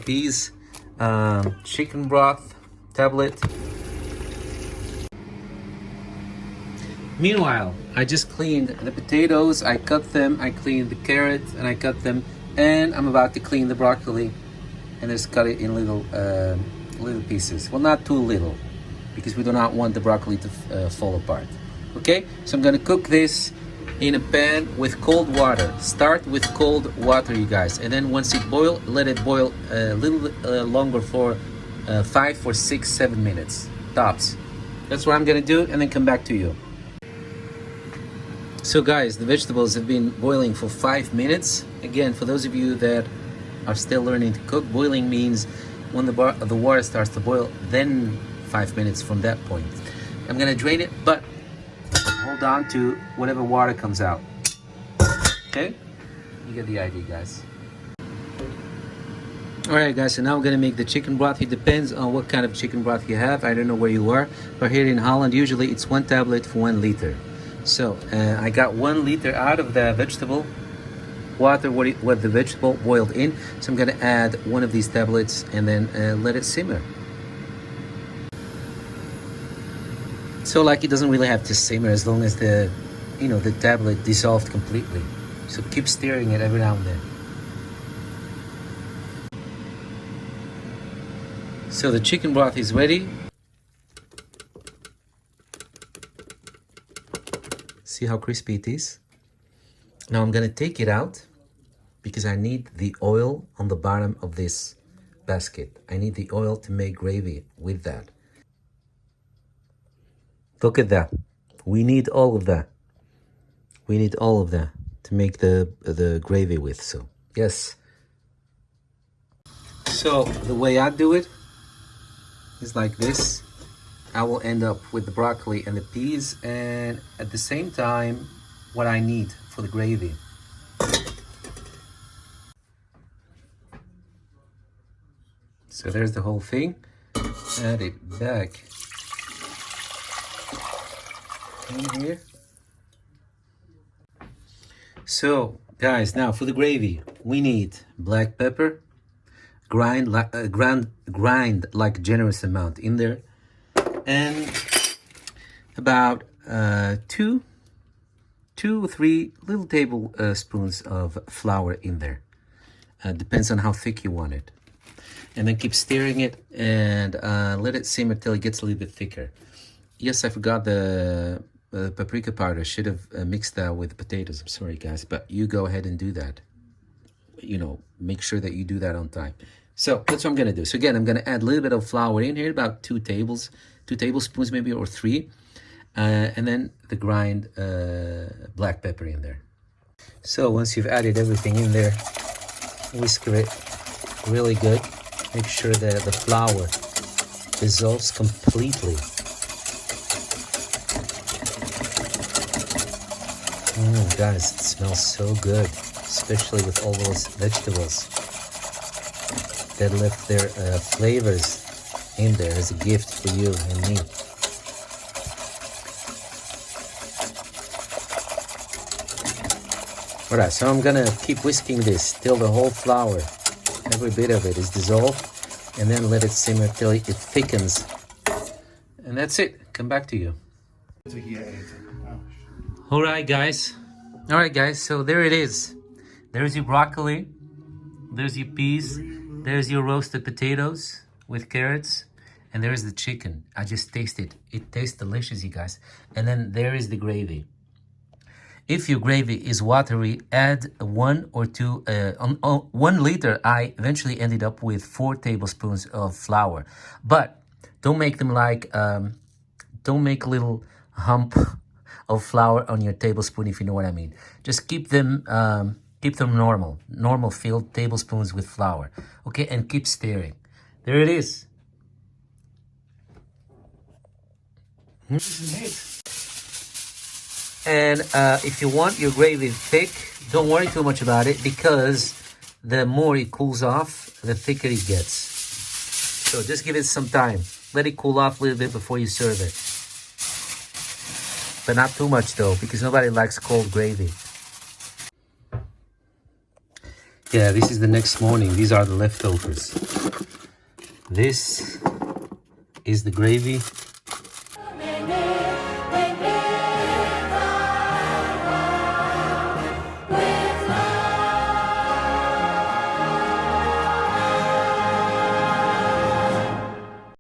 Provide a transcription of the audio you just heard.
Peas, chicken broth tablet. Meanwhile, I just cleaned the potatoes, I cut them, I cleaned the carrots and I cut them, and I'm about to clean the broccoli and just cut it in little pieces. Well, not too little, because we do not want the broccoli to fall apart. Okay, so I'm gonna cook this in a pan with cold water. Start with cold water, you guys, and then once it boils, let it boil a little longer for 5 or 6, 7 minutes tops. That's what I'm gonna do, and then come back to you. So guys, the vegetables have been boiling for 5 minutes. Again, for those of you that are still learning to cook, boiling means when the water starts to boil, then 5 minutes from that point. I'm gonna drain it, but hold on to whatever water comes out. Okay? You get the idea, guys. Alright guys, so now I'm gonna make the chicken broth. It depends on what kind of chicken broth you have. I don't know where you are, but here in Holland, usually it's 1 tablet for 1 liter. So I got 1 liter out of the vegetable water, what the vegetable boiled in. So I'm gonna add 1 of these tablets and then let it simmer. So like, it doesn't really have to simmer as long as the tablet dissolved completely. So keep stirring it every now and then. So the chicken broth is ready. See how crispy it is? Now I'm gonna take it out because I need the oil on the bottom of this basket. I need the oil to make gravy with that. Look at that. We need all of that. We need all of that to make the gravy with, so yes. So the way I do it is like this. I will end up with the broccoli and the peas, and at the same time, what I need for the gravy. So there's the whole thing. Add it back in here. So guys, now for the gravy, we need black pepper, grind like a generous amount in there, and about 2 or 3 little tablespoons of flour in there. Depends on how thick you want it. And then keep stirring it and let it simmer till it gets a little bit thicker. Yes, I forgot the paprika powder. Should have mixed that with the potatoes. I'm sorry, guys, but you go ahead and do that. Make sure that you do that on time. So that's what I'm gonna do. So again, I'm gonna add a little bit of flour in here, about 2 tablespoons maybe, or 3. And then the grind black pepper in there. So once you've added everything in there, whisker it really good. Make sure that the flour dissolves completely. Guys, it smells so good, especially with all those vegetables that left their flavors in there as a gift for you and me. Alright, so I'm gonna keep whisking this till the whole flour, every bit of it, is dissolved, and then let it simmer till it thickens. And that's it. Come back to you. Alright guys, so there it is. There's your broccoli, there's your peas, there's your roasted potatoes with carrots, and there's the chicken. I just tasted it. It tastes delicious, you guys. And then there is the gravy. If your gravy is watery, add 1 or 2, 1 liter, I eventually ended up with 4 tablespoons of flour. But don't make them like, don't make a little hump of flour on your tablespoon, if you know what I mean. Just keep them normal filled tablespoons with flour. Okay, and keep stirring. There it is. And if you want your gravy thick, don't worry too much about it, because the more it cools off, the thicker it gets. So just give it some time. Let it cool off a little bit before you serve it. But not too much though, because nobody likes cold gravy. Yeah, this is the next morning. These are the leftovers. This is the gravy